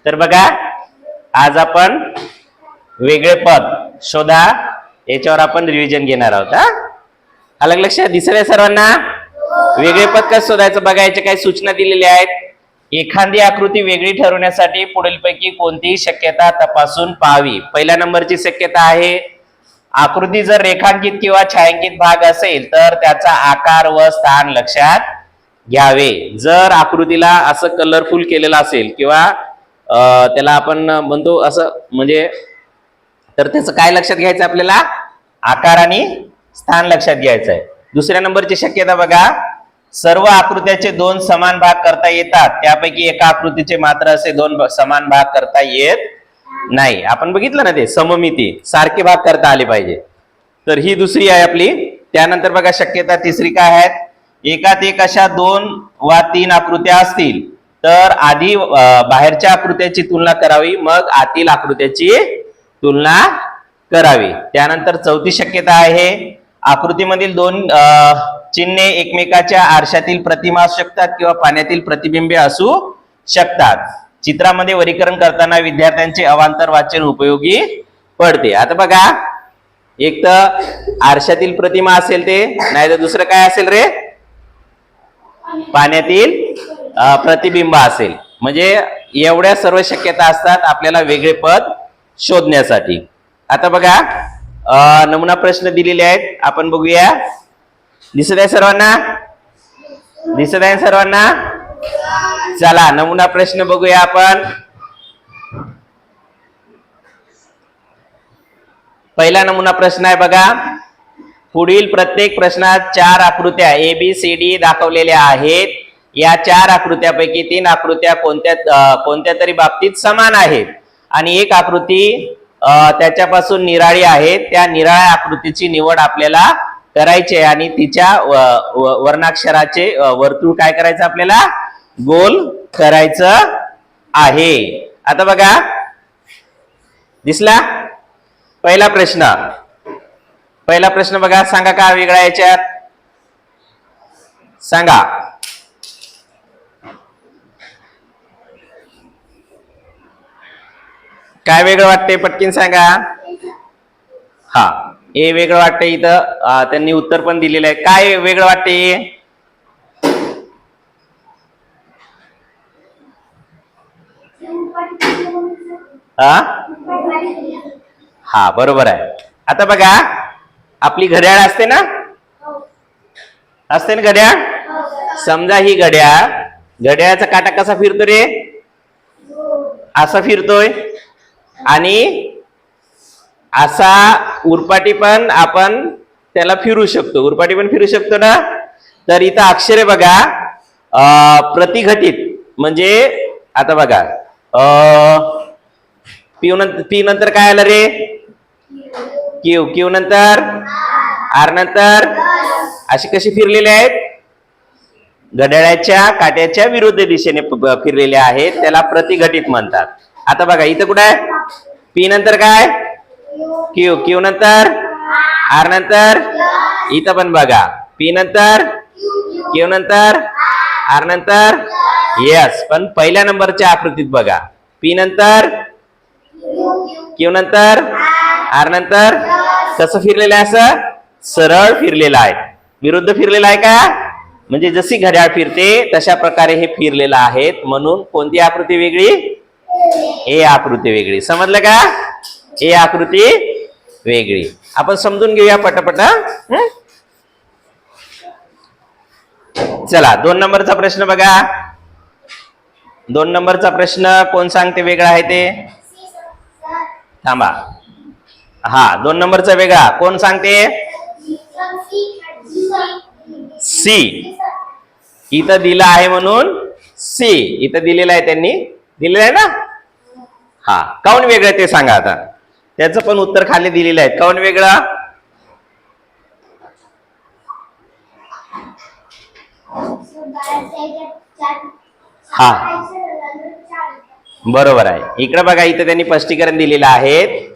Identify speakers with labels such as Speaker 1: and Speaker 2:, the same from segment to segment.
Speaker 1: तर बघा, आज आपण वेगळे पद शोधा याच्यावर आपण रिव्हिजन घेणार आहोत. अलग लक्षात दिसतंय सर्वांना? वेगळे पद कसं शोधायचं बघायचे काही सूचना दिलेल्या आहेत. एखादी आकृती वेगळी ठरवण्यासाठी पुढीलपैकी कोणतीही शक्यता तपासून पाहावी. पहिल्या नंबरची शक्यता आहे, आकृती जर रेखांकित किंवा छायांकित भाग असेल तर त्याचा आकार व स्थान लक्षात घ्यावे. जर आकृतीला असं कलरफुल केलेलं असेल किंवा त्याला आपण म्हणतो असं म्हणजे, तर त्याचं काय लक्षात घ्यायचं आपल्याला? आकार आणि स्थान लक्षात घ्यायचं आहे. दुसऱ्या नंबरची शक्यता बघा, सर्व आकृत्याचे दोन समान भाग करता येतात, त्यापैकी एका आकृतीचे मात्र असे दोन समान भाग करता येत नाही. आपण बघितलं ना ते सममिती, सारखे भाग करता आले पाहिजे. तर ही दुसरी आहे आपली. त्यानंतर बघा शक्यता तिसरी काय आहेत, एकात एक अशा 2 वा 3 आकृत्या असतील तर आधी बाहेरच्या आकृत्याची तुलना करावी, मग आतील आकृत्याची तुलना करावी. त्यानंतर चौथी शक्यता आहे, आकृतीमधील 2 चिन्हे एकमेकाच्या आरशातील प्रतिमा असू शकतात किंवा पाण्यातील प्रतिबिंबे असू शकतात. चित्रामध्ये वर्गीकरण करताना विद्यार्थ्यांचे अवांतर वाचन उपयोगी पडते. आता बघा, एक तर आरशातील प्रतिमा असेल ते, नाही तर दुसरं काय असेल रे? पाण्यातील प्रतिबिंब असेल. म्हणजे एवढ्या सर्व शक्यता असतात आपल्याला वेगळे पद शोधण्यासाठी. आता बघा, नमुना प्रश्न दिलेले आहेत, आपण बघूया. दिसत आहे सर्वांना? दिसत आहे सर्वांना? चला नमुना प्रश्न बघूया आपण. पहिला नमुना प्रश्न आहे बघा, पुढील प्रत्येक प्रश्नात 4 आकृत्या ABCD दाखवलेल्या आहेत. या 4 आकृत्यापैकी 3 आकृत्या कोणत्या तरी बाबतीत समान आहेत आणि एक आकृती त्याच्यापासून निराळी आहे. त्या निराळ्या आकृतीची निवड आपल्याला करायची आहे आणि तिच्या वर्णाक्षराचे वर्तुळ काय करायचं आपल्याला? गोल करायचं आहे. आता बघा, दिसला पहिला प्रश्न? पहिला प्रश्न बघा, सांगा का वेगळा याच्यात? सांगा. काय वेगळं वाटतंय पटकीन सांगा. हा, हे वेगळं वाटतंय. इथं त्यांनी उत्तर पण दिलेलं आहे. काय वेगळं वाटतंय? हा बरोबर आहे. आता बघा, आपली घड्याळ असते ना, असते ना घड्याळ. समजा ही घड्याळाचा काटा कसा फिरतो रे? असा फिरतोय. आणि असा उरपाटी पण आपण त्याला फिरू शकतो. उरपाटी पण फिरू शकतो ना. तर इथं अक्षरे बघा, प्रतिघटित म्हणजे आता बघा, पी नंतर काय आलं रे? क्यू. क्यू नंतर आर नंतर अशी कशी फिरलेले आहेत? घड्याळाच्या काट्याच्या विरुद्ध दिशेने फिरलेले आहेत, त्याला प्रतिघटित म्हणतात. आता बघा इथं कुठं आहे? पी नंतर काय? क्यू. क्यू नंतर आर नंतर इथं पण बघा, पी नंतर क्यू नंतर आर नंतर यस. पण पहिल्या नंबरच्या आकृतीत बघा, पी नंतर क्यू नंतर आर नंतर कसं फिरलेलं आहे? असं सरळ फिरलेलं आहे. विरुद्ध फिरलेलं आहे का? म्हणजे जशी घड्याळ फिरते तशा प्रकारे हे फिरलेलं आहे. म्हणून कोणती आकृती वेगळी? ए आकृती वेगळी. समजलं का? ए आकृती वेगळी. आपण समजून घेऊया पटापट. चला 2 नंबरचा प्रश्न बघा. 2 नंबरचा प्रश्न कोण सांगते वेगळा आहे ते? थांबा. हा 2 नंबरचा वेगळा कोण सांगते? सी. इथं दिलं आहे म्हणून सी. इथं दिलेलं आहे, त्यांनी दिलेलं आहे ना. हा, काऊन वेगळं ते सांगा. आता त्याचं पण उत्तर खाली दिलेलं आहे. काऊन वेगळं? हा बरोबर आहे. इकडे बघा, इथं त्यांनी स्पष्टीकरण दिलेलं आहे.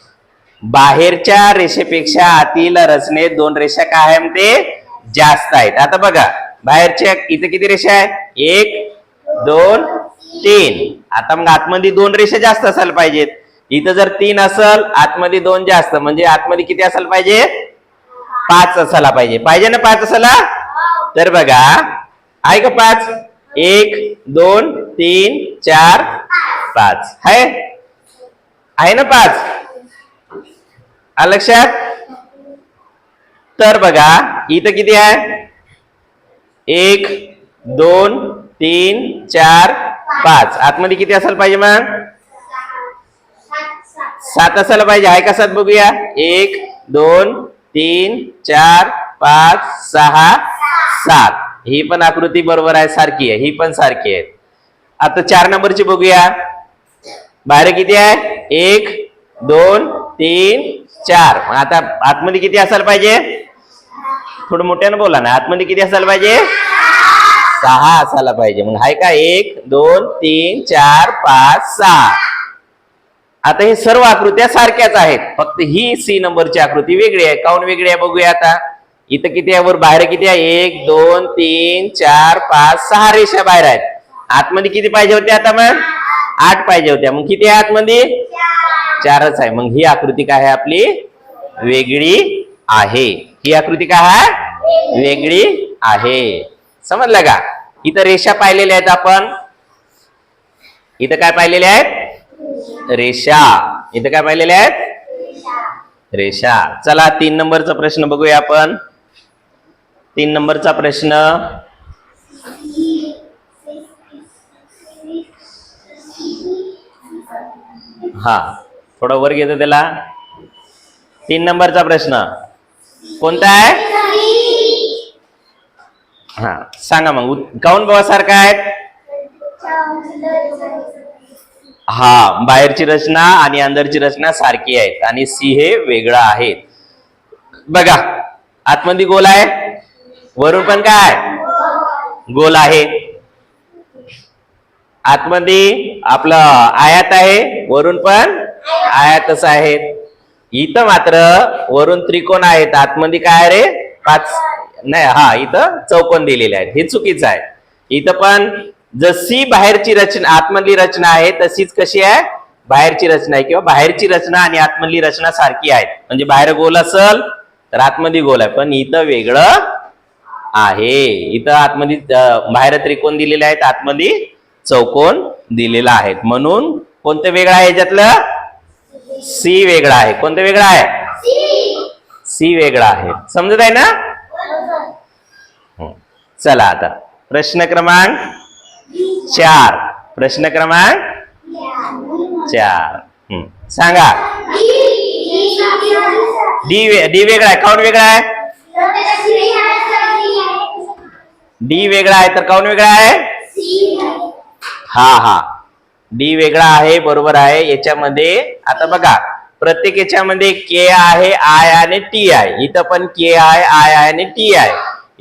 Speaker 1: बाहेरच्या रेषेपेक्षा आतील रचनेत 2 रेषा काय आहेत ते जास्त आहेत. आता बघा, बाहेरच्या इथे किती रेषा आहेत? 1 2 3. आता मग आतमध्ये 2 रेषा जास्त असायला पाहिजेत. इथं जर 3 असेल आतमध्ये 2 जास्त, म्हणजे आतमध्ये किती असायला पाहिजे? 5 असायला पाहिजे. पाहिजे ना 5 असायला? तर बघा आहे का 5? 1 2 3 4 5 आहे ना 5? आलं लक्षात? तर बघा इथं किती आहे? 1 2 3 4 5. आतमध्ये किती असायला पाहिजे मग? 7 असायला पाहिजे. आहे का 7? बघूया. 1 2 3 4 5 6 7. ही पण आकृती बरोबर आहे, सारखी आहे. ही पण सारखी आहे. आता 4 नंबरची बघूया. बाहेर किती आहे? 1 2 3 4. आता आतमध्ये किती असायला पाहिजे? थोडं मोठ्यानं बोला ना. आतमध्ये किती असायला पाहिजे? 6 असायला पाहिजे. मग आहे का? 1 2 3 4 5 6. आता हे सर्व आकृत्या सारख्याच आहेत, फक्त ही सी नंबरची आकृती वेगळी आहे. काऊन वेगळी आहे बघूया. आता इथं किती आहे? वर बाहेर किती आहे? 1 2 3 4 5 6 रेषा बाहेर आहेत. आतमध्ये किती पाहिजे होते? आता मग 8 पाहिजे होत्या. मग किती आहे आतमध्ये? 4च आहे. मग ही आकृती काय आहे? आपली वेगळी आहे. ही आकृती काय आहे? वेगळी आहे. समजलं का? इथं रेषा पाहिलेल्या आहेत आपण. इथं काय पाहिलेले आहेत? रेषा. इथं काय पाहिलेले आहेत? रेषा. चला 3 नंबरचा प्रश्न बघूया आपण. 3 नंबरचा प्रश्न. हा थोडं वर घेतो त्याला. 3 नंबरचा प्रश्न कोणता आहे? हा सांगा मग. काऊन बाबा सारखा आहे? हा, बाहेरची रचना आणि अंदरची रचना सारखी आहेत आणि सी हे वेगळं आहे. बघा आतमध्ये गोल आहे, वरून पण काय गोल आहे. आतमध्ये आपलं आयात आहे, वरून पण आयातच आहेत. इथं मात्र वरून त्रिकोण आहेत, आतमध्ये काय रे? 5 नाही. हा इथं चौकोन दिलेले आहेत. हे चुकीचं आहे. इथं पण जशी बाहेरची रचना आतमधली रचना आहे तशीच कशी आहे? बाहेरची रचना आहे. किंवा बाहेरची रचना आणि आतमधली रचना सारखी आहे. म्हणजे बाहेर गोल असेल तर आतमध्ये गोल आहे, पण इथं वेगळं आहे. इथं आतमध्ये बाहेर त्रिकोण दिलेले आहेत, आतमध्ये चौकोन दिलेला आहे. म्हणून कोणतं वेगळं आहे? याच्यातलं सी वेगळा आहे. कोणतं वेगळं आहे? सी वेगळा आहे. समजत आहे ना? चला आता प्रश्न क्रमांक 4. प्रश्न क्रमांक 4 सांगा. डी वेगळा आहे. काऊन वेगळा आहे? डी वेगळा आहे तर काऊन वेगळा आहे? हा डी वेगळा आहे, बरोबर आहे. याच्यामध्ये आता बघा प्रत्येक याच्यामध्ये के आहे, आय आणि टी आहे. इथं पण के आहे, आय आणि टी आहे.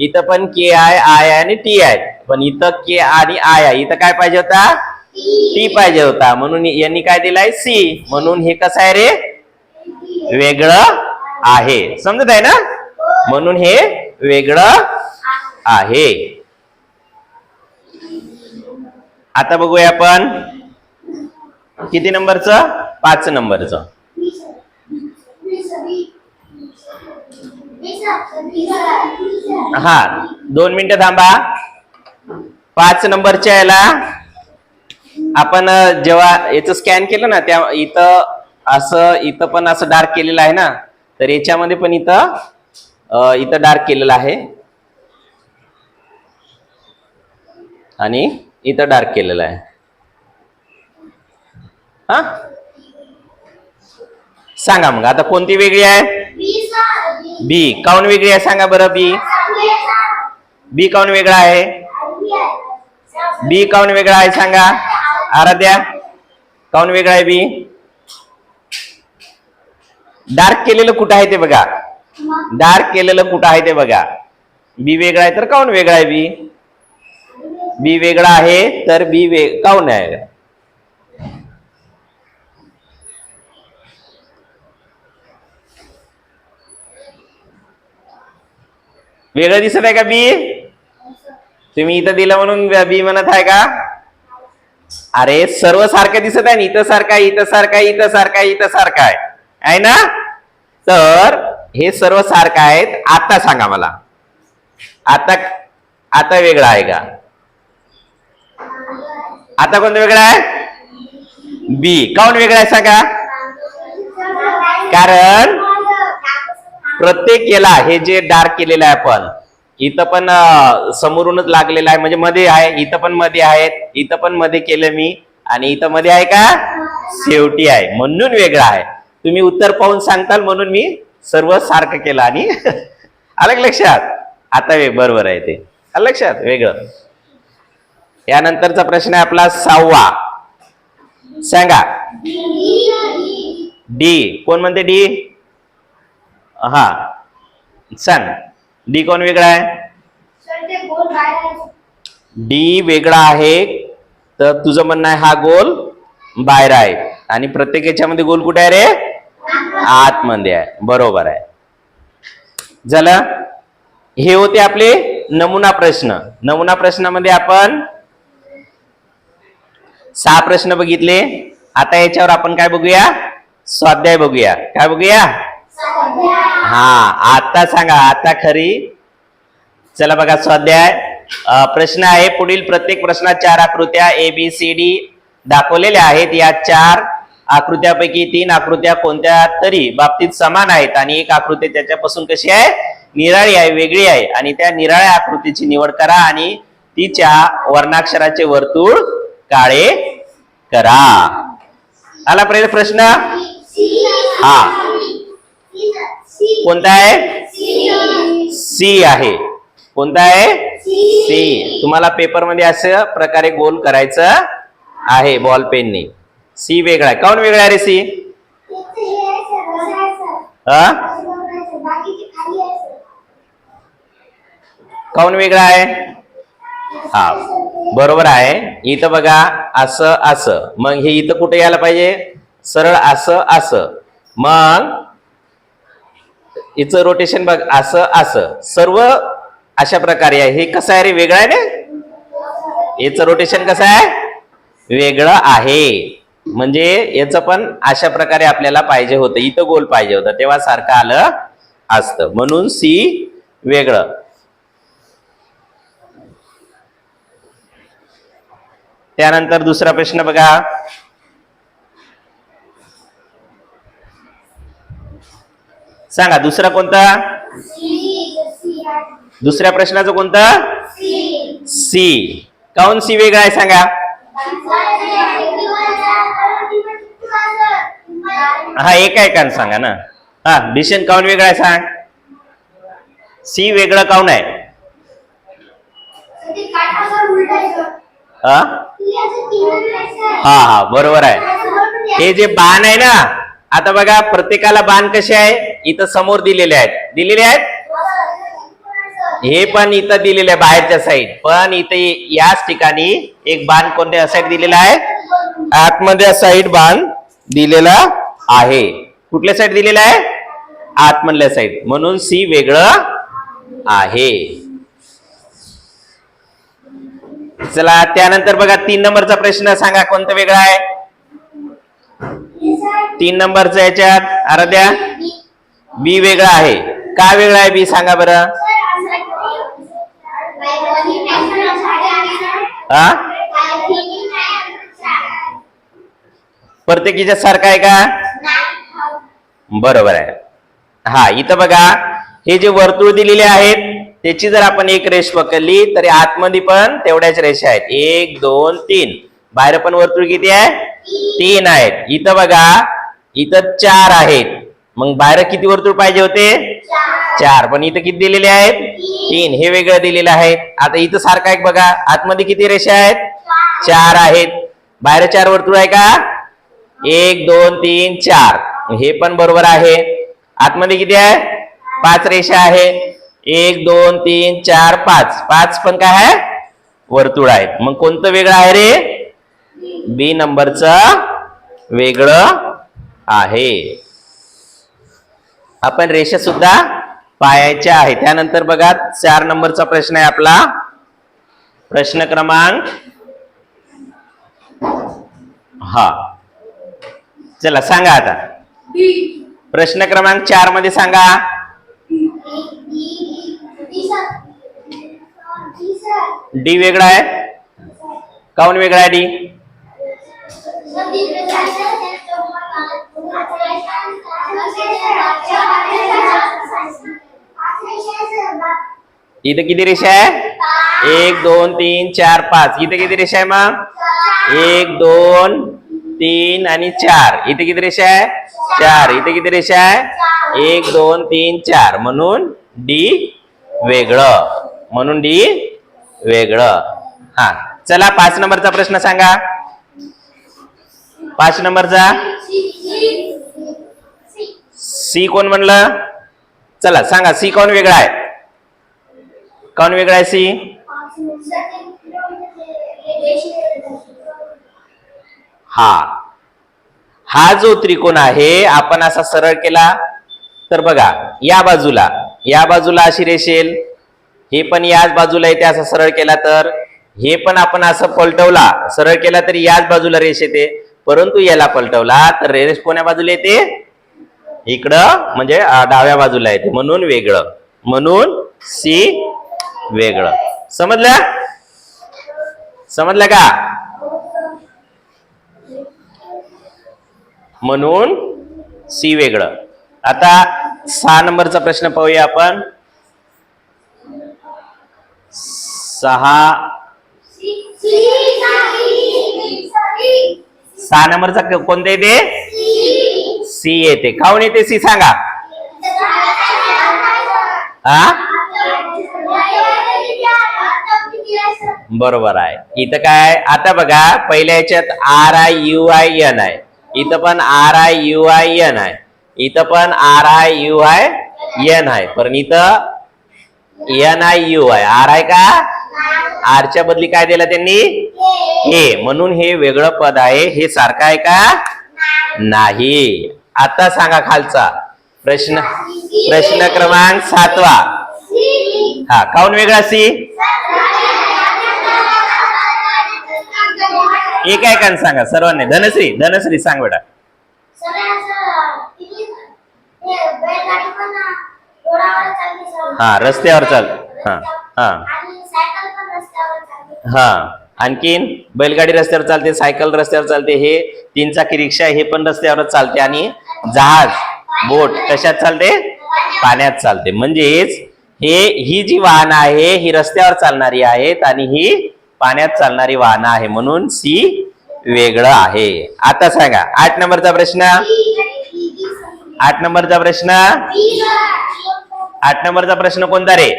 Speaker 1: इथं पण के आहे, आय आणि टी आहे. पण इथं के आणि आय आहे. इथं काय पाहिजे होता? टी पाहिजे होता. म्हणून यांनी काय दिलाय? सी. म्हणून हे कसं आहे रे? वेगळं आहे. समजत आहे ना? म्हणून हे वेगळं आहे. आता बघूया आपण किती नंबरचं? 5 नंबरचं. हा 2 मिनिटं थांबा. 5 नंबरच्या याला आपण जेव्हा याचं स्कॅन केलं ना, त्या इथं पण असं डार्क केलेलं आहे ना, तर याच्यामध्ये पण इथं डार्क केलेलं आहे आणि इथं डार्क केलेलं आहे. हा सांगा मग आता कोणती वेगळी आहे? बी. काऊन वेगळी आहे सांगा बरं? बी काऊन वेगळा आहे? बी काऊन वेगळा आहे सांगा आराध्या. काऊन वेगळा आहे बी? डार्क केलेलं कुठं आहे ते बघा. डार्क केलेलं कुठं आहे ते बघा. बी वेगळा आहे तर काऊन वेगळा आहे? बी वेगळा आहे तर काऊन आहे? वेगळं दिसत आहे का बी? तुम्ही इथं दिलं म्हणून बी म्हणत आहे का? अरे सर्व सारखं दिसत आहे, इथं सारखं आहे, इथं सारखं आहे, इथं सारखं आहे, इथं सारखं आहे, आहे ना? तर हे सर्व सारखं आहेत. आता सांगा मला, आता आता वेगळा आहे का? आता कोणतं वेगळं आहे? बी. काऊन वेगळा आहे सांगा? कारण प्रत्येक याला हे जे डार्क केलेलं आहे आपण, इथं पण समोरूनच लागलेलं आहे, म्हणजे मध्ये आहे, इथं पण मध्ये आहेत, इथं पण मध्ये केलं मी, आणि इथं मध्ये आहे का? शेवटी आहे, म्हणून वेगळा आहे. तुम्ही उत्तर पाहून सांगताल म्हणून मी सर्व सारखं केलं आणि अलग लक्षात. आता बरोबर आहे ते, आलं लक्षात वेगळं. यानंतरचा प्रश्न आहे आपला 6वा. सांगा. डी. कोण म्हणते डी? हा सांग, डी कोण वेगळा आहे? डी वेगळा आहे, तर तुझं म्हणणं आहे हा गोल बाहेर आहे, आणि प्रत्येक याच्यामध्ये गोल कुठे आहे रे? आतमध्ये आहे. बरोबर आहे. झालं. हे होते आपले नमुना प्रश्न. नमुना प्रश्नामध्ये आपण 6 प्रश्न बघितले. आता याच्यावर आपण काय बघूया? स्वाध्याय बघूया. काय बघूया? हा, आता सांगा, आता खरी. चला बघा स्वाध्याय. प्रश्न आहे, पुढील प्रत्येक प्रश्नात 4 आकृत्या ABCD दाखवलेल्या आहेत. या 4 आकृत्यापैकी 3 आकृत्या कोणत्या तरी बाबतीत समान आहेत आणि एक आकृती त्याच्यापासून कशी आहे? निराळी आहे, वेगळी आहे, आणि त्या निराळ्या आकृतीची निवड करा आणि तिच्या वर्णाक्षराचे वर्तुळ काळे करा. आला पहिला प्रश्न. हा, कोणता आहे? सी आहे. कोणता आहे? सी. तुम्हाला पेपर मध्ये असं प्रकारे गोल करायचं आहे बॉल पेनने. सी वेगळा आहे. काऊन वेगळा आहे रे सी? काऊन वेगळा आहे? हा बरोबर आहे. इथं बघा असं असं, मग हे इथं कुठे यायला पाहिजे? सरळ असं असं, मग हिचं रोटेशन बघ असं असं, सर्व अशा प्रकारे आहे. हे कसं आहे रे? वेगळं आहे ना. याचं रोटेशन कसं आहे? वेगळं आहे. म्हणजे याचं पण अशा प्रकारे आपल्याला पाहिजे होतं, इथं गोल पाहिजे होतं, तेव्हा सारखं आलं असतं, म्हणून सी वेगळं. त्यानंतर दुसरा प्रश्न बघा. सांगा दुसरा कोणता? दुसऱ्या प्रश्नाचं कोणतं? सी. काऊन सी वेगळा आहे सांगा? हा एक आहे का सांगा ना. हा डिशन काऊन वेगळा आहे सांग? सी वेगळं काऊन आहे? हा हा बरोबर आहे. हे जे बाण आहे ना, आता बघा प्रत्येकाला बाण कसे आहे? इथं समोर दिलेले आहेत, दिलेले आहेत. हे पण इथं दिलेले आहे बाहेरच्या साईड, पण इथे याच ठिकाणी एक बाण कोणत्या साईड दिलेला आहे? आतमध्ये साईड बाण दिलेला आहे. कुठल्या साईड दिलेला आहे? आतमधल्या साईड, म्हणून सी वेगळं आहे. चला त्यानंतर बघा 3 नंबरचा प्रश्न. सांगा कोणतं वेगळं आहे? 3 नंबरचा याच्यात आराध्या बी वेगळा आहे. का वेगळा आहे बी सांगा बरं. हा प्रत्येकीच्या सारखा आहे का? बरोबर आहे. हा इथं बघा हे जे वर्तुळ दिलेले आहेत त्याची जर आपण एक रेष पकडली तरी आतमध्ये पण तेवढ्याच रेषा आहेत. 1 2 3. बाहेर पण वर्तुळ किती आहे? 3 आहेत. इथं बघा इथं 4 आहेत. मग बाहेर किती वर्तुळ पाहिजे होते? 4. पण इथं किती दिलेले आहेत? 3. हे वेगळं दिलेलं आहे. आता इथं सारखं आहे बघा, आतमध्ये किती रेषा आहेत? 4 आहेत. बाहेर 4 वर्तुळ आहे का? 1 2 3 4. हे पण बरोबर आहे. आतमध्ये किती आहे? 5 रेषा आहे. 1 2 3 4 5. 5 पण काय आहे? वर्तुळ आहेत. मग कोणतं वेगळं आहे रे? बी नंबरचं वेगळं आहे. आपण रेषा सुद्धा पाहायच्या आहे. त्यानंतर बघा 4 नंबरचा प्रश्न आहे आपला. प्रश्न क्रमांक हा, चला सांगा आता. प्रश्न क्रमांक 4 मध्ये सांगा. डी वेगळा आहे. काऊन वेगळा आहे डी? इथं किती रेषा आहे? 1 2 3 4 5. इथे किती रेषा आहे मग? 1 2 3 आणि 4. इथे किती रेषा आहे? 4. इथे किती रेषा आहे? 1 2 3 4. म्हणून डी वेगळं. म्हणून डी वेगळं. हा, चला 5 नंबरचा प्रश्न सांगा. 5 नंबरचा सी कोण म्हणलं? चला सांगा, सी कोण वेगळा आहे? कोण वेगळा आहे सी? हा जो त्रिकोण आहे आपण असा सरळ केला तर बघा, या बाजूला अशी रेष येईल. हे पण याच बाजूला येते. असं सरळ केला तर हे पण आपण असं पलटवला, सरळ केला तर याच बाजूला रेष येते. परंतु याला पलटवला तर रेष कोण्या बाजूला येते? इकडं, म्हणजे डाव्या बाजूला येते. म्हणून वेगळं. म्हणून सी वेगळं. समजलं का? म्हणून सी वेगळं. आता 6 नंबरचा प्रश्न पाहूया आपण. 6 नंबरचा कोणता येते? सी येते. काऊन येते सी सांगा? बरोबर आहे. इथं काय, आता बघा, पहिल्या याच्यात RIUIN आहे. इथं पण RIUIN आहे. इथं पण RIUIN आहे. पण इथं NIU आहे. आर आहे का? आरच्या बदली काय दिलं त्यांनी? हे. म्हणून हे वेगळं पद आहे. हे सारखं आहे का? नाही. आता सांगा खालचा प्रश्न क्रमांक 7वा. हा, काऊन वेगळा सी? एक आहे का सांगा सर्वांनी. धनश्री सांग बेटा. हा, रस्त्यावर चाल. हा, आणखीन बैलगाडी रस्त्यावर चालते, सायकल रस्त्यावर चालते, हे 3 चाकी रिक्षा हे पण रस्त्यावरच चालते. आणि जहाज, बोट कशात चालते? पाण्यात चालते. म्हणजेच ही जी वाहनं आहे ही रस्त्यावर चालणारी आहेत आणि ही पाण्यात चालणारी वाहनं आहे. म्हणून सी वेगळं आहे. आता सांगा 8 नंबरचा प्रश्न. 8 नंबरचा प्रश्न. 8 नंबरचा प्रश्न कोणता रे?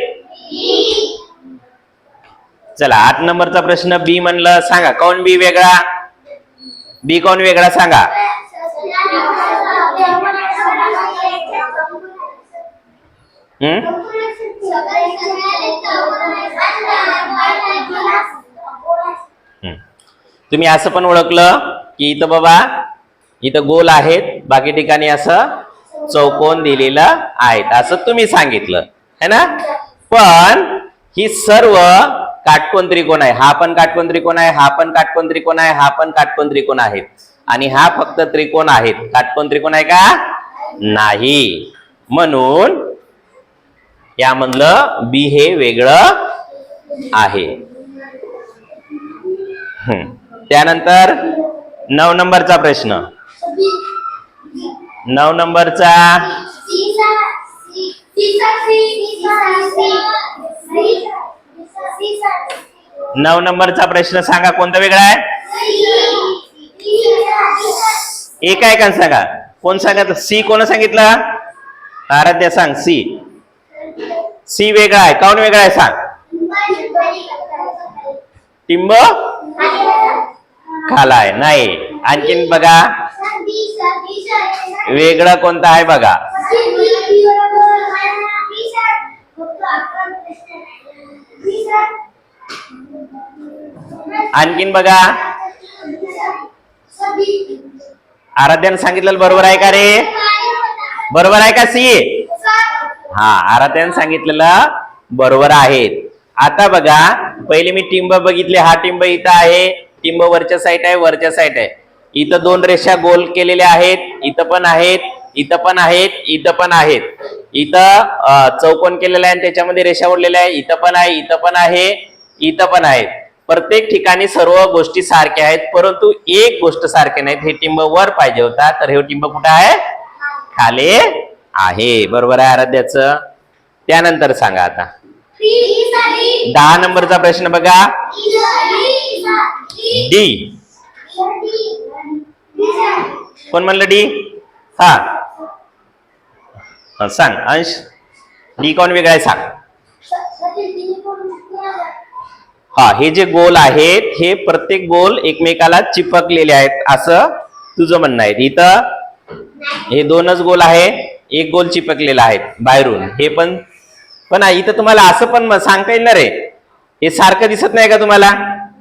Speaker 1: चला 8 नंबरचा प्रश्न बी म्हणलं. सांगा कोण बी वेगळा? बी कोण वेगळा सांगा. तुम्ही असं पण ओळखलं की इथं बाबा, इथं गोल आहेत, बाकी ठिकाणी असं चौकोन दिलेलं आहेत, असं तुम्ही सांगितलं है ना. पण ही सर्व काटकोन त्रिकोण आहे. हा पण काटकोन त्रिकोण आहे, हा पण काटकोन त्रिकोण आहे, हा पण काटकोन त्रिकोण आहेत. आणि हा फक्त त्रिकोण आहेत. काटकोन त्रिकोण आहे का? नाही. म्हणून यामधलं बी हे वेगळं आहे. त्यानंतर 9 नंबरचा प्रश्न. 9 नंबरचा 9 नंबरचा प्रश्न सांगा कोणता वेगळा आहे? एक आहे का सांगा. कोण सांगा? सी कोण सांगितलं? आराध्या सांग. सी वेगळा आहे. काऊन वेगळा आहे सांग. टिंब खाला आहे. नाही. आणखीन बघा वेगळं कोणतं आहे बघा. आणखीन बघा. आराध्याने सांगितलेलं बरोबर आहे का रे? बरोबर आहे का सी? हा, आराध्याने सांगितलेलं बरोबर आहे. आता बघा, पहिले मी टिंब बघितले. हा टिंब इथं आहे. टिंब वरच्या साईड आहे, वरच्या साईड आहे. इथं 2 रेषा गोल केलेल्या आहेत, इथं पण आहेत, इथं पण आहेत, इथं पण आहेत. इथं चौकोन केलेला आहे आणि त्याच्यामध्ये रेषा ओढलेल्या आहे, इथं पण आहे, इथं पण आहे, इथं पण आहे. प्रत्येक ठिकाणी सर्व गोष्टी सारख्या आहेत, परंतु एक गोष्ट सारखे नाहीत. हे टिंब वर पाहिजे होता, तर हे टिंब कुठं आहे? खाली आहे. बरोबर आहे आराध्याचं. त्यानंतर सांगा आता 10 नंबरचा प्रश्न बघा. डी. कोण म्हणलं डी? हा सांग अंश. डी कोण वेगळा आहे सांग. हा, हे जे गोल आहेत हे प्रत्येक गोल एकमेकाला चिपकलेले आहेत असं तुझं म्हणणं आहे. इथं हे 2च गोल आहे, एक गोल चिपकलेला आहे बाहेरून. हे पण इथं तुम्हाला असं पण सांगता येणार आहे, हे सारखं दिसत नाही का तुम्हाला?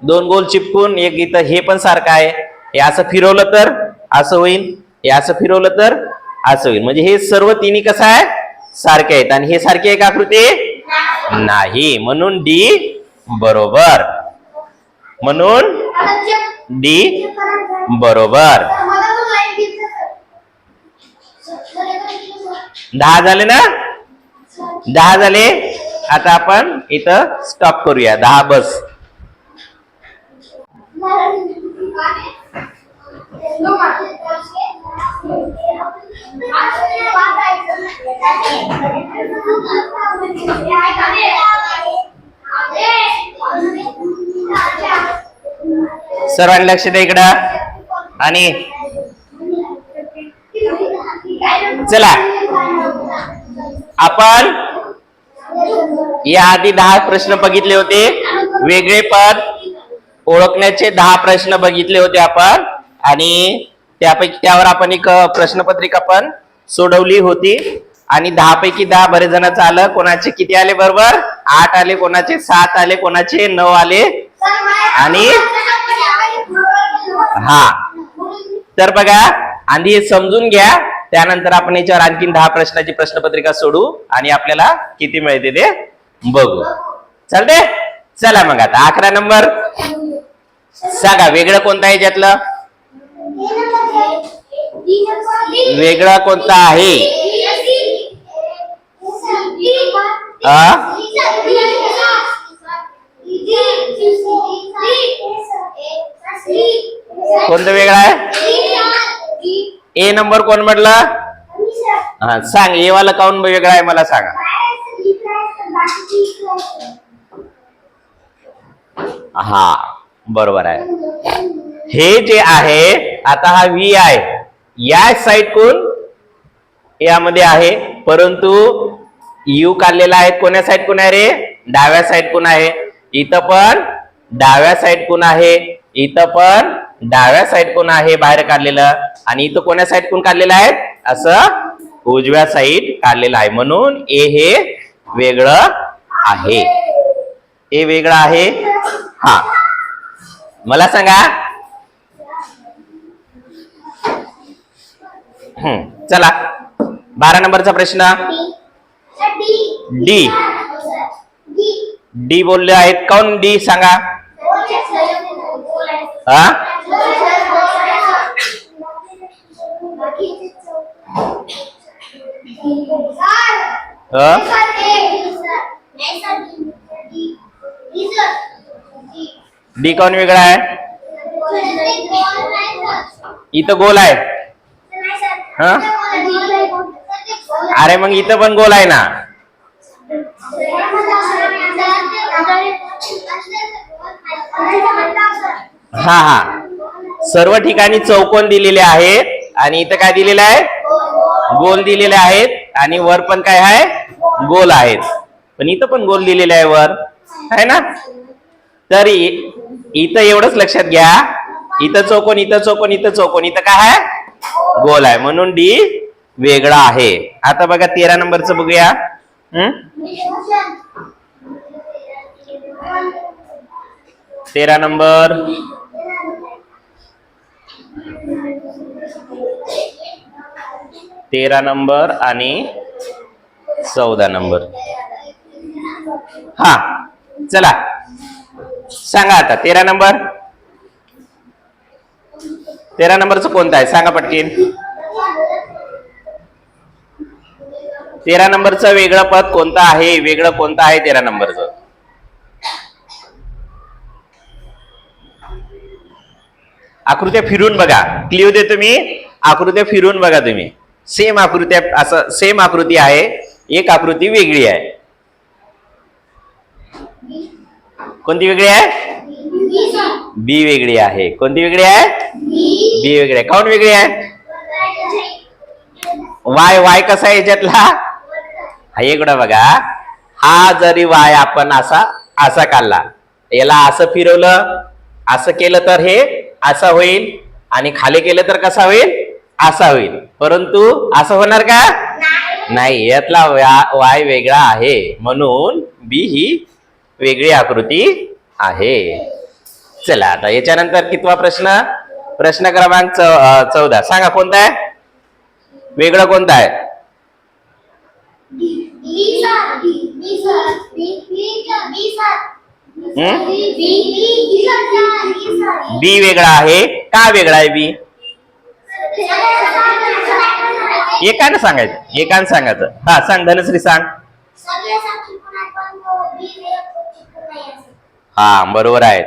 Speaker 1: 2 गोल चिपकून एक इथं हे पण सारखं आहे. हे असं फिरवलं तर असं होईल, हे असं फिरवलं तर असं होईल. म्हणजे हे सर्व तिन्ही कसं आहे? सारखे आहेत. आणि हे सारखे आहे का आकृती? नाही. म्हणून डी बरोबर. म्हणून डी बरोबर. 10 झाले ना? 10 झाले. आता आपण इथं स्टॉप करूया. 10 बस. सर्वांनी लक्ष द्या इकडं. आणि चला आपण या आधी 10 प्रश्न बघितले होते. वेगळे पद ओळखण्याचे 10 प्रश्न बघितले होते आपण. आणि त्यावर आपण एक प्रश्नपत्रिका पण सोडवली होती. आणि 10 पैकी 10 बरेच जणांचं आलं. कोणाचे किती आले बरोबर? 8 आले, कोणाचे 7 आले, कोणाचे 9 आले. आणि हा, तर बघा आधी हे समजून घ्या, त्यानंतर आपण याच्यावर आणखीन 10 प्रश्नाची प्रश्नपत्रिका सोडू आणि आपल्याला किती मिळते ते बघू. चालते? चला मग आता 11 नंबर सांगा. वेगळं कोणतं आहे याच्यातलं? वेगळं कोणतं आहे? कोणतं वेगळं आहे? ए नंबर कोण म्हटलं? हा सांग. ए वाला काऊन वेगळा आहे मला सांगा. हा बरोबर आहे. हे जे आहे आता हा व्ही आहे, या साइड कोण यामध्ये आहे, परंतु यू काढलेला आहे. कोण्या साइड कोण आहे रे? डाव्या साइड कोण आहे. इथं पण डाव्या साइड कोण आहे, इथं पण डाव्या साइड कोण आहे बाहेर काढलेलं. आणि इथं कोण्या साइड कोण काढलेलं आहे? असं उजव्या साइड काढलेलं आहे. म्हणून ए हे वेगळं आहे. ए वेगळं आहे. हा मला सांगा. चला 12 नंबरचा प्रश्न. डी. डी बोलले आहेत. कोण डी सांगा. हा डी कोण वेगळा आहे? इथं गोल आहे. हा अरे मग इथं पण गोल आहे ना. हा हा सर्व ठिकाणी चौकोन दिलेले आहेत आणि इथं काय दिलेलं आहे? गोल दिलेले आहेत. आणि वर पण काय आहे? गोल आहेत. पण इथं पण गोल दिलेले आहे वर, आहे ना. तर इथं एवढंच लक्षात घ्या, इथं चौकोन, इथं चौकोन, इथं चौकोन, इथं काय आहे? गोल आहे. म्हणून डी वेगळा आहे. आता बघा 13 नंबरचं बघूया. 13 नंबर. तेरा नंबर आणि 14 नंबर. हा चला सांगा आता 13 नंबर. 13 नंबरचं कोणतं आहे सांगा पटकीन. 13 नंबरचं वेगळं पद कोणतं आहे? वेगळं कोणतं आहे 13 नंबरचं? आकृत्या फिरून बघा. क्ल्यू देतो मी. आकृत्या फिरून बघा तुम्ही. सेम आकृत्या, असं सेम आकृती आहे, एक आकृती वेगळी आहे. कोणती वेगळी आहे? बी वेगळी आहे. कोणती वेगळी आहे? बी वेगळी आहे. काऊन वेगळी आहे? वाय वाय कसा आहे याच्यातला? हा इकडं बघा. हा जरी वाय आपण असा असा काढला, याला असं फिरवलं, असं केलं तर हे असं होईल, आणि खाली केलं तर कसा होईल? असा होईल. परंतु असं होणार का? नाही. यातला वाय वेगळा आहे, म्हणून बी ही वेगळी आकृती आहे. चला आता याच्यानंतर कितवा प्रश्न? प्रश्न क्रमांक 14. सांगा कोणता आहे वेगळं? कोणता आहे? बी वेगळा आहे. का वेगळा आहे बी? एकानं सांगायचं. एकानं सांगायचं. हा सांग धनश्री, सांग. हा बरोबर आहे.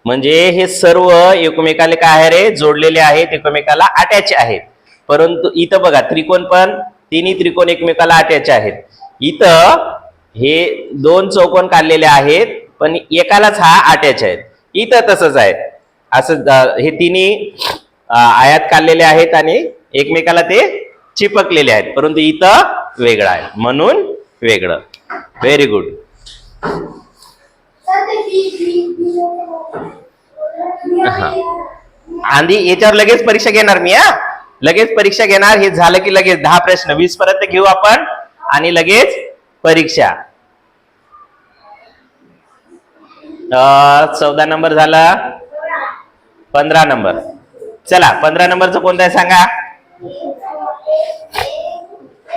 Speaker 1: म्हणजे हे सर्व एकमेकाला काय आहे रे? जोडलेले आहेत, एकमेकाला अटॅच आहेत. परंतु इथं बघा त्रिकोण, पण तिन्ही त्रिकोण एकमेकाला अटॅच आहेत. इथं हे दोन चौकोन काढलेले आहेत, पण एकालाच हा अटॅच आहे. इथं तसंच आहे. असं हे तिन्ही आयात काढलेले आहेत आणि एकमेकाला ते चिपकलेले आहेत, परंतु इथं वेगळं आहे, म्हणून वेगळं. Very good. आधी याच्यावर लगेच परीक्षा घेणार मी. लगेच परीक्षा घेणार. हे झालं की लगेच 10 प्रश्न 20 पर्यंत घेऊ आपण, आणि लगेच परीक्षा. 14 नंबर झाला. 15 नंबर. चला 15 नंबरचं कोणतं आहे सांगा.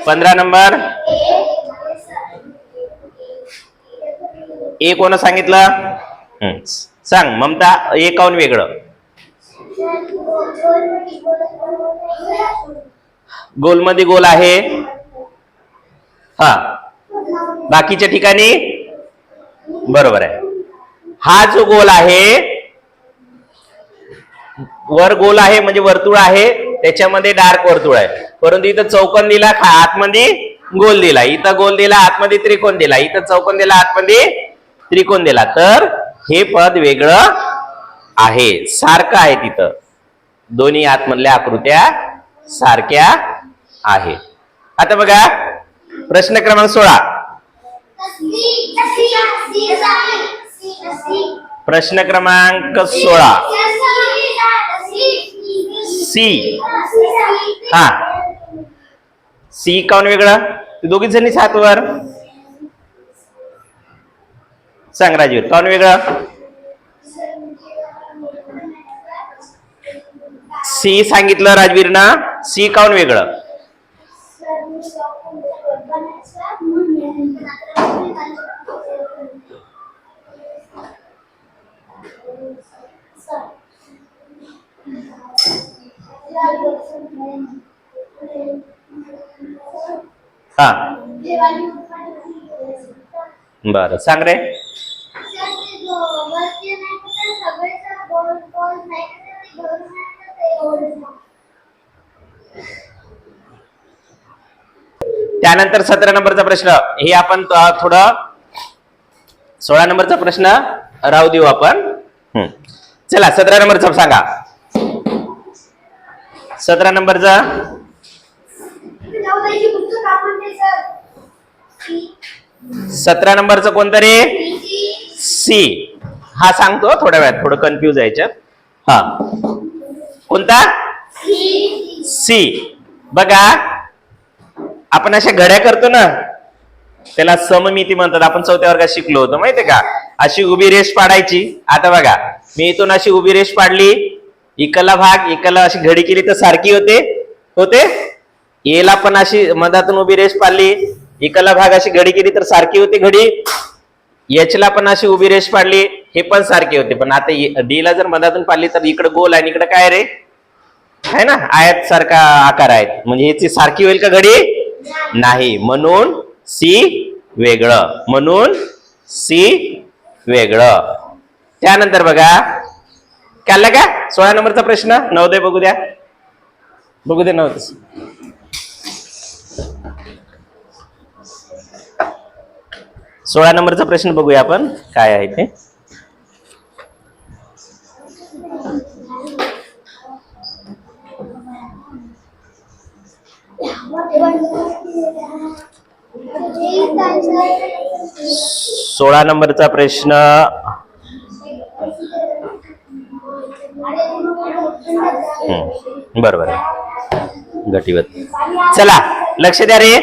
Speaker 1: 15 नंबर ए कोण सांगितलं? सांग ममता. ए काऊन वेगळं? गोल मध्ये गोल आहे. हा बाकीच्या ठिकाणी बरोबर आहे. हा जो गोल आहे, वर गोल आहे म्हणजे वर्तुळ आहे, त्याच्यामध्ये डार्क वर्तुळ आहे. परंतु इथं चौकोन दिला, आतमध्ये गोल दिला. इथं गोल दिला, आतमध्ये त्रिकोण दिला. इथं चौकोन दिला, आतमध्ये त्रिकोण दिला. तर हे पद वेगळं आहे, सारखं आहे. तिथं दोन्ही आतमधल्या आकृत्या सारख्या आहेत. आता बघा प्रश्न क्रमांक 16. प्रश्न क्रमांक 16. सी. हा सी काऊन वेगळं? दोघी जणी सातवर सांग राजीव. काऊन वेगळं? सी सांगितलं राजवीरनं. सी काऊन वेगळं? हा बर सांग रे. त्यानंतर 17 नंबरचा प्रश्न. हे आपण थोडं 16 नंबरचा प्रश्न राहू देऊ आपण. चला 17 नंबरचा सांगा. 17 नंबरचा 17 नंबरचं कोणतं रे? सी. हा सांगतो थोड्या वेळात, थोडं कन्फ्युज आहे याच्यात. हा कोणता? सी. बघा आपण अशा घड्या करतो ना, त्याला सममिती म्हणतात. आपण 4थ्या वर्गात शिकलो होतो, माहितीये का? अशी उभी रेष पाडायची. आता बघा मी इथून अशी उभी रेष पाडली, इकडला भाग इकडला अशी घडी केली तर सारखी होते. येला पण अशी मधातून उभी रेष पाडली, इकडला भाग अशी घडी केली तर सारखी होते घडी. याचला पण अशी उभी रेष पाडली, हे पण सारखे होते. पण आता डी ला जर मधातून पाडली तर इकडे गोल आहे, इकडे काय रे? आहे ना, आयत सारखा आकार आहेत, म्हणजे याची सारखी होईल का घडी? नाही, म्हणून सी वेगळं, म्हणून सी वेगळं. त्यानंतर बघा, काढला का 16 नंबरचा प्रश्न? नवोदय बघू द्या, बघू दे नवोदय. 16 नंबरचा प्रश्न बघूया आपण काय आहे ते. सोळा नंबरचा प्रश्न बरोबर आहे, घटीवत. चला लक्ष द्या रे,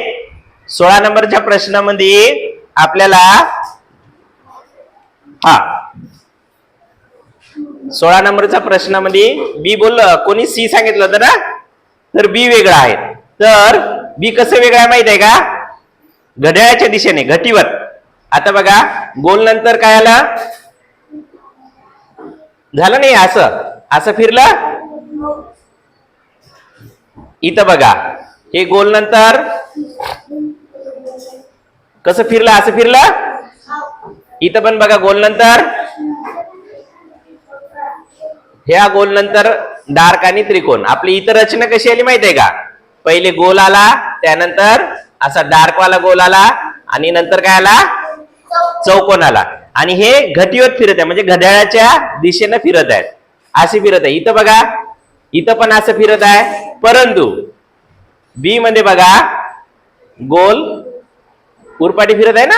Speaker 1: 16 नंबरच्या प्रश्नामध्ये आपल्याला 16 नंबरच्या प्रश्नामध्ये बी बोललं, कोणी सी सांगितलं होतं ना, तर बी वेगळा आहे. तर बी कसं वेगळं आहे माहित आहे का? घड्याळाच्या दिशेने, घटीवत. आता बघा, गोल नंतर काय आलं? झालं नाही, असं असं फिरलं. इथं बघा, हे गोल नंतर कसं फिरलं? असं फिरलं. इथं पण बघा, गोल नंतर, ह्या गोल नंतर डार्क आणि त्रिकोण. आपली इतर रचना कशी आली माहिती आहे का? पहिले गोल आला, त्यानंतर असा डार्क वाला गोल आला, आणि नंतर काय आला? चौकोन आला. आणि हे घटीवत फिरत आहे, म्हणजे घड्याळाच्या दिशेनं फिरत आहेत, असे फिरत आहे. इथं बघा, इथं पण असं फिरत आहे. परंतु बी मध्ये बघा, गोल उरपाटी फिरत आहे ना,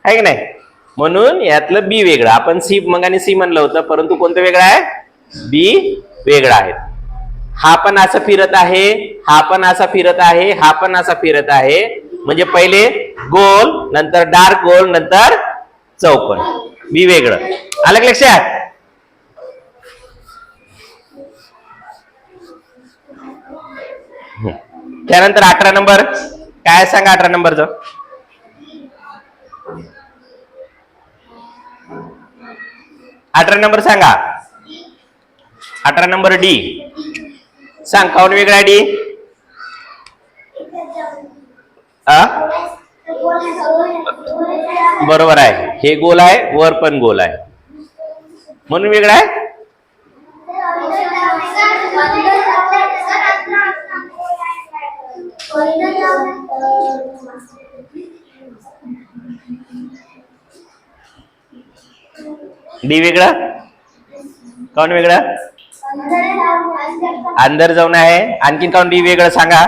Speaker 1: आहे की नाही? म्हणून यातलं बी वेगळं. आपण सी मगाने सी म्हणलं होतं, परंतु कोणतं वेगळं आहे? बी वेगळा आहे. हा पण असं फिरत आहे, हा पण असा फिरत आहे, हा पण असा फिरत आहे. म्हणजे पहिले गोल, नंतर डार्क गोल, नंतर चौकोन. बी वेगळं. आलं का लक्षात? त्यानंतर 18 नंबर काय सांगा? 18 नंबरचं 18 नंबर सांगा. 18 नंबर डी सांग, काऊन वेगळा आहे डी? बरोबर आहे, हे गोल आहे, वर पण गोल आहे, म्हणून वेगळा आहे. डी वेगळा, काऊन वेगळं? अंदर जाऊन आहे. आणखीन काऊन डी वेगळं सांगा?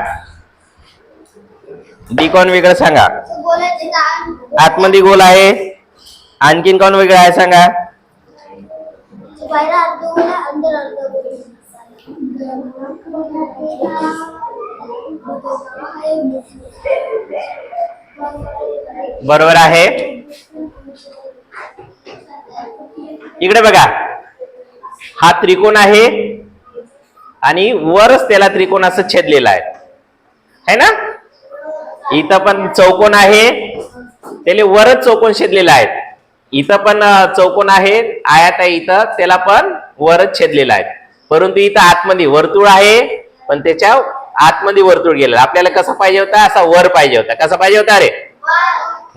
Speaker 1: डी कोण वेगळं सांगा? आतमध्ये गोल आहे. आणखीन कोण वेगळं आहे सांगा? बरोबर आहे. इकडे बघा, हा त्रिकोण आहे आणि वरच त्याला त्रिकोण असं छेदलेला आहे ना. इथं पण चौकोन आहे, त्याला वरच चौकोन छेदलेला आहे. इथं पण चौकोन आहे, आयत आहे इथं, त्याला पण वरच छेदलेला आहे. परंतु इथं आतमध्ये वर्तुळ आहे, पण त्याच्या आतमध्ये वर्तुळ गेलेला. आपल्याला कसा पाहिजे होता? असा वर पाहिजे होता. कसा पाहिजे होता? अरे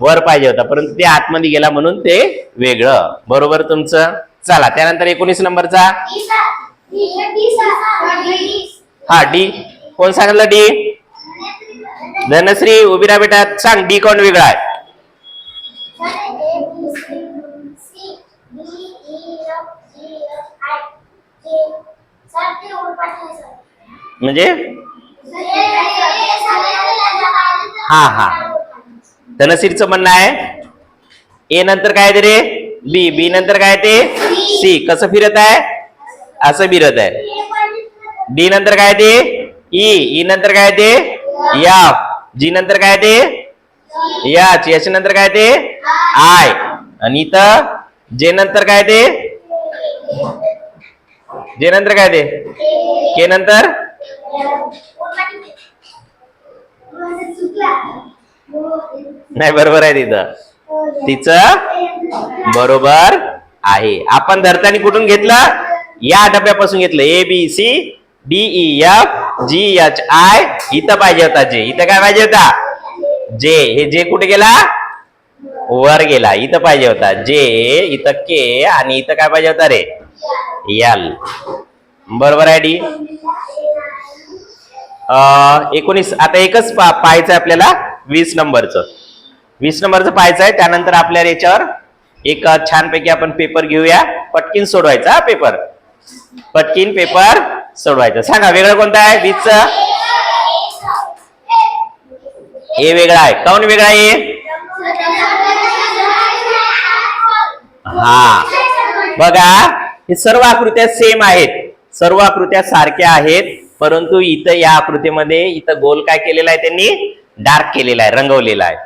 Speaker 1: वर पाहिजे होता, परंतु ते आतमध्ये गेला म्हणून ते वेगळं. बरोबर तुमचं. चला त्यानंतर 19 नंबरचा. हा डी कोण सांगितलं? डी धनश्री उभी राहा बेटा, सांग डी कोण वेगळा आहे? म्हणजे हा धनश्रीचं म्हणणं आहे ए नंतर काय ते रे? बी. बी नंतर काय ते? सी. कसं फिरत आहे? असं फिरत आहे. डी नंतर काय ते? ई. ई नंतर काय ते? एफ. जी नंतर काय ते? एच. एच नंतर काय ते? आय. आणि इथं जे नंतर काय ते? जे नंतर काय ते? के नंतर? नाही, बरोबर आहे तिथं. तिचं बरोबर आहे. आपण धरताना कुठून घेतलं? या डब्यापासून घेतलं A B C D E F G H I. इथं पाहिजे होता जे. इथं काय पाहिजे होता जे. हे जे कुठे गेला वर गेला. इथं पाहिजे होता जे. इथं के आणि इथं काय पाहिजे होता रे एल. बरोबर आहे डी. 19. आता एकच पाहायचं आहे आपल्याला 20 नंबरचं. 20 नंबरचं पाहायचं आहे. त्यानंतर आपल्याला याच्यावर एक छानपैकी आपण पेपर घेऊया. पटकीन सोडवायचा पेपर. पटकीन पेपर सोडवायचा. सांगा वेगळं कोणतं आहे 20च. हे वेगळा आहे. काऊन वेगळा आहे. हा बघा हे सर्व आकृत्या सेम आहेत. सर्व आकृत्या सारख्या आहेत. परंतु इथं या आकृतीमध्ये इथं गोल काय केलेला आहे त्यांनी डार्क केलेला आहे. रंगवलेला आहे.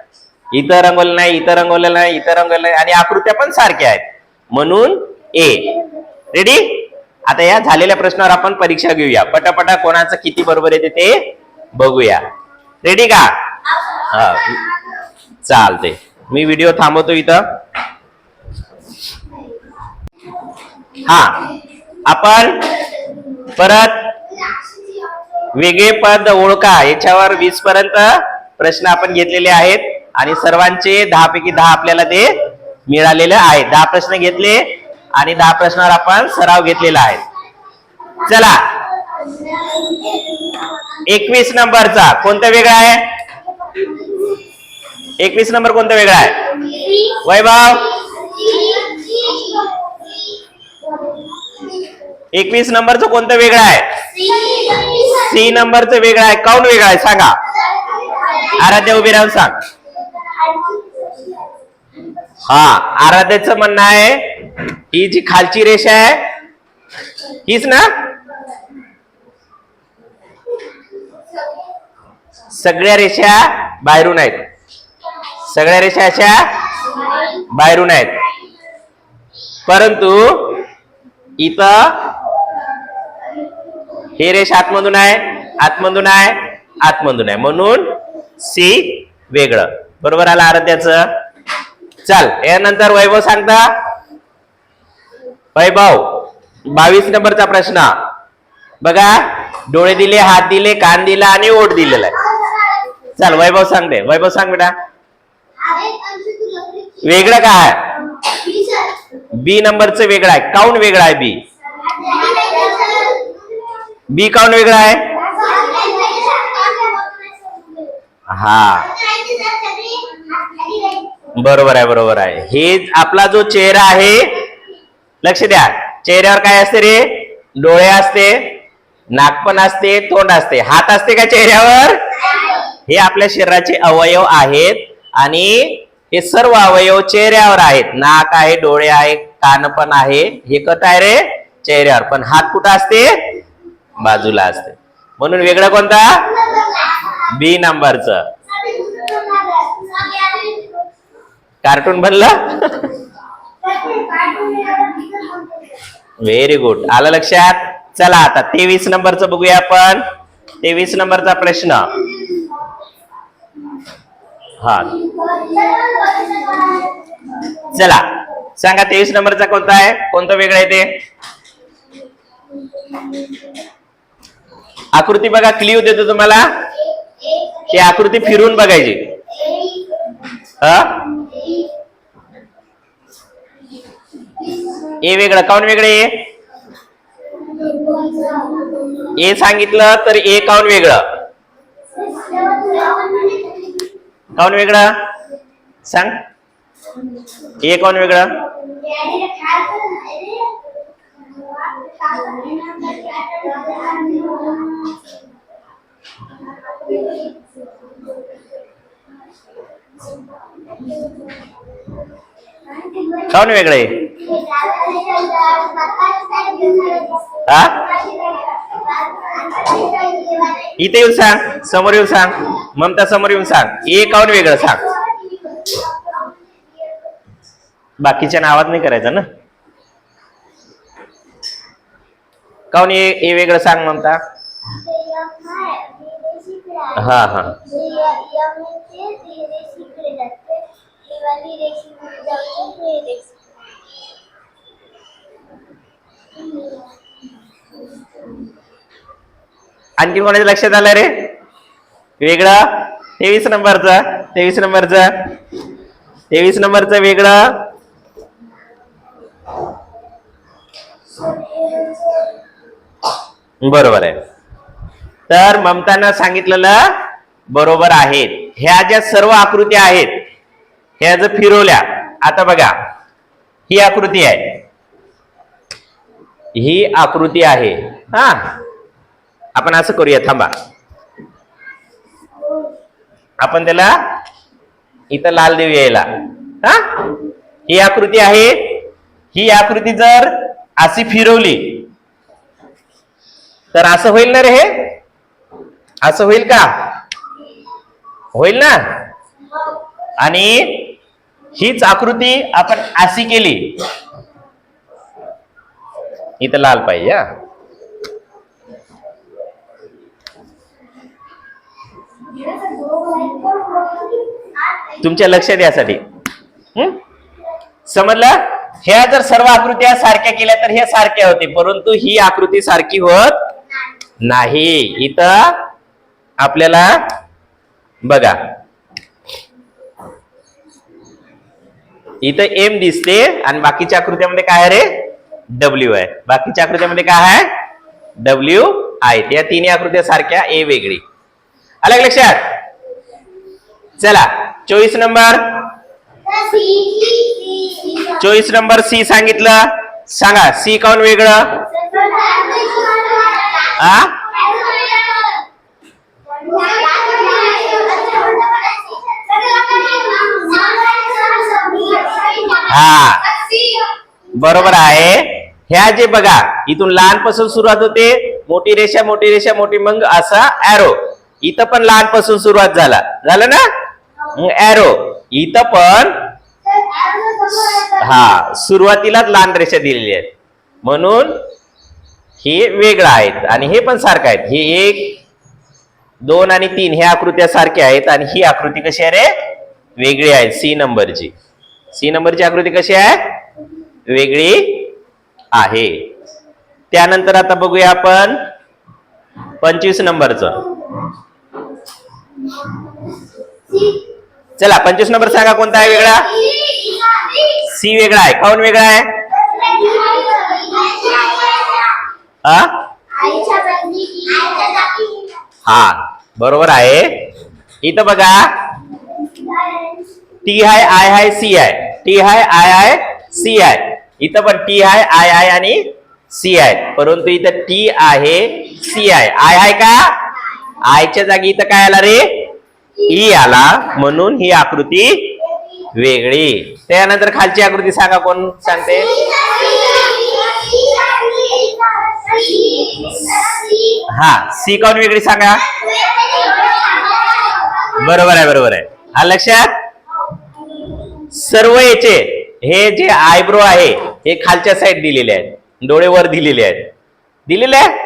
Speaker 1: इथं रंगवलं नाही. इथं रंगवलेलं नाही. इथं रंगवलं नाही. आणि आकृत्या पण सारख्या आहेत म्हणून ए. रेडी. आता या झालेल्या प्रश्नावर आपण परीक्षा घेऊया. पटापटा कोणाचं किती बरोबर येते ते बघूया. रेडी का. हा चालते. मी व्हिडिओ थांबवतो इथं. हा आपण परत वेगळे पद ओळखा याच्यावर 20 पर्यंत प्रश्न आपण घेतलेले आहेत आणि सर्वांचे 10 पैकी 10 आपल्याला ते मिळालेले आहेत. 10 प्रश्न घेतले आणि 10 प्रश्नावर आपण सराव घेतलेला आहे. चला 21 नंबरचा कोणता वेगळा आहे. 21 नंबर कोणता वेगळा आहे वैभव. 21 नंबरचं कोणतं वेगळं आहे. सी नंबरचं वेगळं आहे. काऊन वेगळं आहे सांगा. आराध्या उभी राहून सांग. हा आराध्याचं म्हणणं आहे ही जी खालची रेषा आहे हीच ना. सगळ्या रेषा बाहेरून आहेत. सगळ्या रेषा अशा बाहेरून आहेत. परंतु इथं हे रेष आतमधून आहे. आतमधून आहे. आतमधून आहे म्हणून सी वेगळं. बरोबर आलं आराध्याचं. चल यानंतर वैभव सांगता. वैभव 22 नंबरचा प्रश्न बघा. डोळे दिले, हात दिले, कान दिला आणि ओठ दिलेला आहे. चल वैभव सांगते. वैभव सांग बेटा वेगळं काय बी नंबरचं वेगळं आहे. काऊन वेगळं आहे बी. बी काऊन वेगळं आहे. हा बरोबर आहे. बरोबर आहे. हे आपला जो चेहरा आहे लक्ष द्या. चेहऱ्यावर काय असते रे डोळे असते, नाक पण असते, तोंड असते. हात असते का चेहऱ्यावर. हे आपल्या शरीराचे अवयव आहेत आणि हे सर्व अवयव चेहऱ्यावर आहेत. नाक आहे, डोळे आहे, कान पण आहे. हे कट आहे रे चेहऱ्यावर. पण हात कुठं असते बाजूला असते. म्हणून वेगळं कोणता बी नंबरचं. कार्टून बनलं. Very good. आलं लक्षात. चला आता 23 नंबरचं बघूया आपण. 23 नंबरचा प्रश्न. हा चला सांगा 23 नंबरचा कोणता आहे. कोणतं वेगळं आहे ते. आकृती बघा. क्लिव देतो तुम्हाला. ती आकृती फिरून बघायची. ए वेगळं. काऊन वेगळे. ए सांगितलं तर ए काऊन वेगळं. काऊन वेगळं सांग. ए काऊन वेगळं. काऊन वेगळे. हा इथे येऊन सांग. समोर येऊन सांग. ममता समोर येऊन सांग. ए काऊन वेगळं सांग. बाकीच्या आवाज नाही करायचा ना. काऊन ए वेगळं सांग ममता. हा हा आणखी कोणाच्या लक्षात आलं रे वेगळं? 23 नंबरचं 23 नंबरचं 23 नंबरचं वेगळं. बरोबर आहे. तर ममतानं सांगितलेलं बरोबर आहेत. ह्या ज्या सर्व आकृत्या आहेत ह्या जर फिरवल्या, आता बघा ही आकृती आहे, ही आकृती आहे. हा, आपण असं करूया, थांबा, आपण त्याला इथं लाल देऊया याला. हा, ही आकृती आहे. ही आकृती जर अशी फिरवली तर असं होईल ना रे? हे असं होईल का? होईल ना. आणि हीच आकृती आपण अशी केली, इथं लाल पाहिजे. हा, तुमच्या लक्षात यासाठी समजलं. ह्या जर सर्व आकृत्या सारख्या केल्या तर हे सारख्या होते, परंतु ही आकृती सारखी होत नाही. इथं आपल्याला बघा, इथं एम दिसते आणि बाकीच्या आकृत्यामध्ये काय आहे रे? डब्ल्यू आहे. बाकीच्या आकृत्यामध्ये काय आहे? डब्ल्यू आहे. त्या तिन्ही आकृत्या सारख्या, ए वेगळी. आलं लक्षात? चला 24 नंबर 24 नंबर सी सांगितलं. सांगा सी काऊन वेगळं? हा, बरोबर आहे. ह्या जे बघा इथून लहानपासून सुरुवात होते, मोठी रेषा मोठी रेषा मोठी, मग असा ऍरो. इथं पण लहानपासून सुरुवात झालं ना, मग ऍरो. इथं पण हा सुरुवातीलाच लहान रेषा दिलेली आहेत, म्हणून हे वेगळं आहेत. आणि हे पण सारखं आहेत. हे 1 2 आणि 3 ह्या आकृत्या सारख्या आहेत, आणि ही आकृती कशी आहे रे? वेगळी आहे. सी नंबरची आकृती कशी आहे? वेगळी आहे. त्यानंतर आता बघूया आपण 25 नंबरचं. चला 25 नंबर सांगा कोणता आहे वेगळा? सी वेगळा आहे. काऊन वेगळा आहे? हा, बरोबर आहे. इथं बघा टी आहे, आय आहे, सी आहे. टी आहे, आय आहे, सी आहे. इथं पण टी आहे, आय आहे आणि सी आहे, परंतु इथं टी आहे, सी आहे. आय आहे का? आयच्या जागी इथं काय आला रे? ई आला, म्हणून ही आकृती वेगळी. त्यानंतर खालची आकृती सांगा, कोण सांगते? हा, सी काऊन वेगळी सांगा? बरोबर आहे, बरोबर आहे. हा लक्षात. सर्व याचे हे जे आयब्रो आहे हे खालच्या साईड दिलेले आहेत, डोळे वर दिलेले आहेत,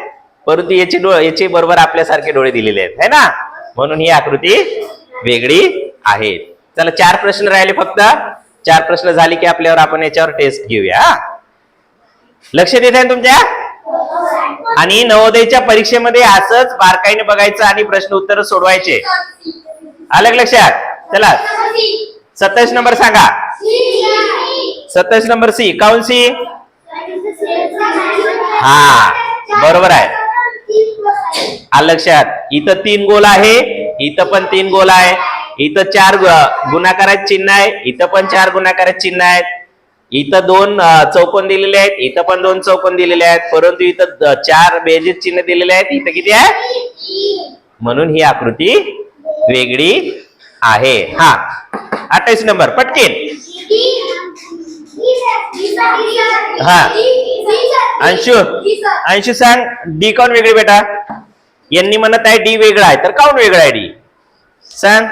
Speaker 1: परंतु याचे बरोबर आपल्यासारखे डोळे दिलेले आहेत, है ना, म्हणून ही आकृती वेगळी आहे. चला 4 प्रश्न राहिले फक्त. 4 प्रश्न झाले की आपल्यावर आपण याच्यावर टेस्ट घेऊया. लक्ष देत आहे तुमच्या? आणि नवोदयच्या परीक्षेमध्ये असंच बारकाईने बघायचं आणि प्रश्न उत्तर सोडवायचे. आलं लक्षात? चला 27 नंबर सांगा. 27 नंबर सी. काऊन सी? हा, बरोबर आहे. आलं लक्षात? इथं 3 गोल आहे, इथं पण 3 गोल आहे. इथं 4 गुणाकाराचे चिन्ह आहे, इथं पण 4 गुणाकाराचे चिन्ह आहेत. इथं 2 चौकोन दिलेले आहेत, इथं पण 2 चौकोन दिलेले आहेत, परंतु इथं 4 बेरीज चिन्ह दिलेले आहेत. इथं किती आहे? म्हणून ही आकृती वेगळी आहे. हा 28 नंबर पटकेन. हा, अंशु सांग डी काऊन वेगळी बेटा? यांनी म्हणत आहे डी वेगळा आहे, तर काऊन वेगळा आहे डी? सांग.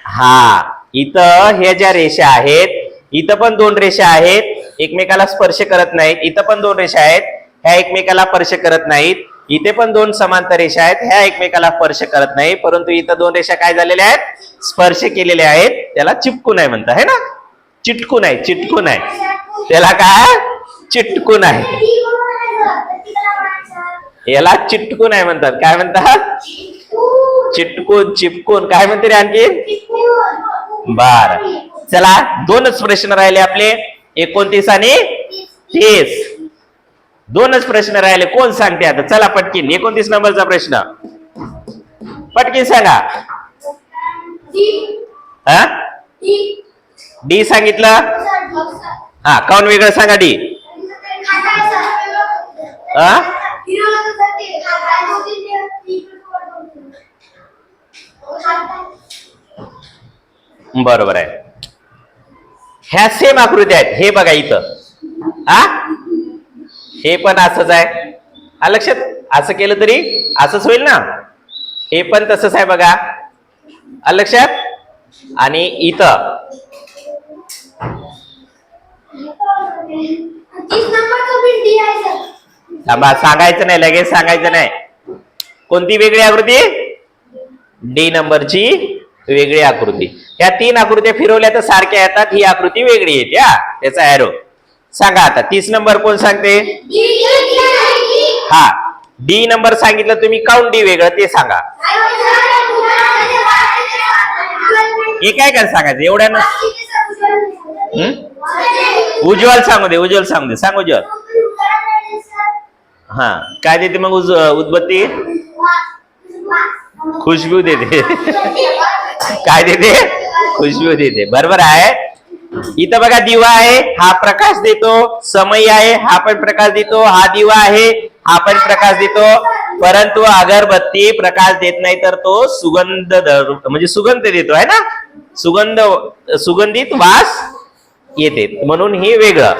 Speaker 1: हा, इथं ह्या ज्या रेषा आहेत, इथं पण 2 रेषा आहेत, एकमेकाला स्पर्श करत नाहीत. इथं पण 2 रेषा आहेत, ह्या एकमेकाला स्पर्श करत नाहीत. इथे पण 2 समांतर रेषा आहेत, ह्या एकमेकाला स्पर्श करत नाही, परंतु इथं 2 रेषा काय झालेल्या आहेत? स्पर्श केलेल्या आहेत. त्याला चिपकून आहे म्हणता, है ना. चिटकून आहे, चिटकून आहे. त्याला काय चिटकून आहे, याला चिटकून आहे म्हणतात. काय म्हणतात? चिटकून, चिपकून. काय म्हणते रे आणखी? बर, चला 2च प्रश्न राहिले आपले, 29 आणि 30. 2च प्रश्न राहिले. कोण सांगते आता? चला पटकीन 29 नंबरचा प्रश्न पटकीन सांगा. हा, डी सांगितलं. हा, काऊन वेगळं सांगा डी. बरोबर आहे. ह्या सेम आकृती आहेत. हे बघा इथं, हा हे पण असंच आहे. हा लक्षात, असं केलं तरी असंच होईल ना. हे पण तसंच आहे बघा, लक्षात. आणि इथं थांबा, सांगायचं नाही, लगेच सांगायचं नाही. कोणती वेगळी आकृती? डी नंबरची वेगळी आकृती. या 3 आकृत्या फिरवल्या तर सारख्या येतात, ही आकृती वेगळी येते. हा, त्याचा एरो सांगा. आता 30 नंबर कोण सांगते? हा, डी नंबर सांगितलं तुम्ही, काऊन डी वेगळं ते सांगा. हे काय काय सांगायचं एवढ्या ना. उज्ज्वल सांगू दे, उज्ज्वल सांगू दे, सांग उज्ज्वल. हा, काय देते मग उदबत्ती? खुशबू देते. काय देते? खुशबू देते. बरोबर आहे. इथं बघा दिवा आहे, हा प्रकाश देतो. समय आहे, हा पण प्रकाश देतो. हा दिवा आहे, हा पण प्रकाश देतो. परंतु अगरबत्ती प्रकाश देत नाही, तर तो सुगंध म्हणजे सुगंध देतो आहे ना. सुगंधित वास येते, म्हणून हे वेगळं.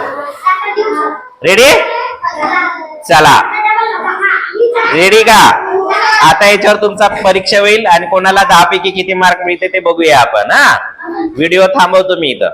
Speaker 1: रेडी? चला, रेडी का? आता याच्यावर तुमचा परीक्षा होईल आणि कोणाला 10 पैकी किती मार्क मिळते ते बघूया आपण. हा, व्हिडिओ थांबवतो मी इथं.